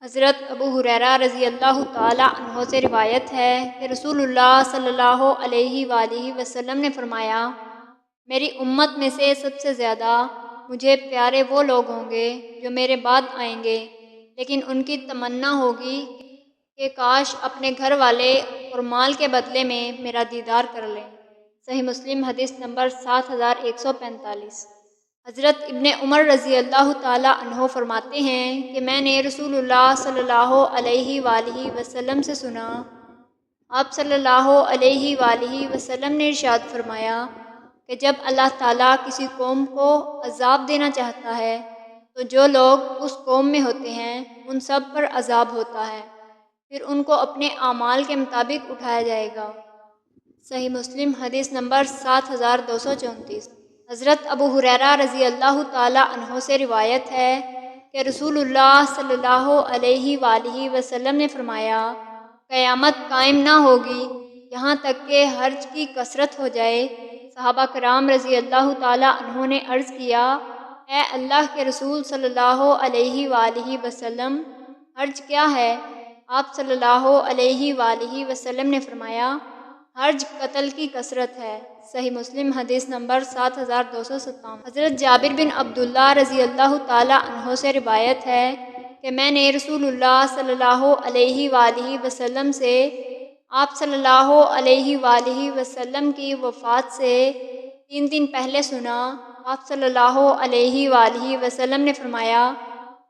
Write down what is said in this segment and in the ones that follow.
حضرت ابو ہریرہ رضی اللہ تعالیٰ عنہ سے روایت ہے کہ رسول اللہ صلی اللہ علیہ وآلہ وسلم نے فرمایا، میری امت میں سے سب سے زیادہ مجھے پیارے وہ لوگ ہوں گے جو میرے بعد آئیں گے، لیکن ان کی تمنا ہوگی کہ کاش اپنے گھر والے اور مال کے بدلے میں میرا دیدار کر لیں۔ صحیح مسلم حدیث نمبر 7145۔ حضرت ابن عمر رضی اللہ تعالیٰ عنہ فرماتے ہیں کہ میں نے رسول اللہ صلی اللہ علیہ وآلہ وسلم سے سنا، آپ صلی اللہ علیہ وآلہ وسلم نے ارشاد فرمایا کہ جب اللہ تعالیٰ کسی قوم کو عذاب دینا چاہتا ہے تو جو لوگ اس قوم میں ہوتے ہیں ان سب پر عذاب ہوتا ہے، پھر ان کو اپنے اعمال کے مطابق اٹھایا جائے گا۔ صحیح مسلم حدیث نمبر 7234۔ حضرت ابو ہریرہ رضی اللہ تعالیٰ عنہ سے روایت ہے کہ رسول اللہ صلی اللہ علیہ وآلہ وسلم نے فرمایا، قیامت قائم نہ ہوگی یہاں تک کہ حرج کی کثرت ہو جائے۔ صحابہ کرام رضی اللہ تعالیٰ عنہ نے عرض کیا، اے اللہ کے رسول صلی اللہ علیہ وآلہ وسلم، حرج کیا ہے؟ آپ صلی اللہ علیہ وآلہ وسلم نے فرمایا، حرج قتل کی کثرت ہے۔ صحیح مسلم حدیث نمبر 7257۔ حضرت جابر بن عبداللہ رضی اللہ تعالیٰ عنہ سے روایت ہے کہ میں نے رسول اللہ صلی اللہ علیہ وآلہ وسلم سے آپ صلی اللہ علیہ وآلہ وسلم کی وفات سے 3 دن پہلے سنا۔ آپ صلی اللہ علیہ وآلہ وسلم نے فرمایا،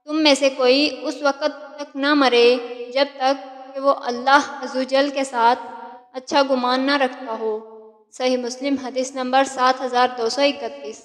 تم میں سے کوئی اس وقت تک نہ مرے جب تک کہ وہ اللہ عزوجل کے ساتھ اچھا گمان نہ رکھتا ہو۔ صحیح مسلم حدیث نمبر 7231۔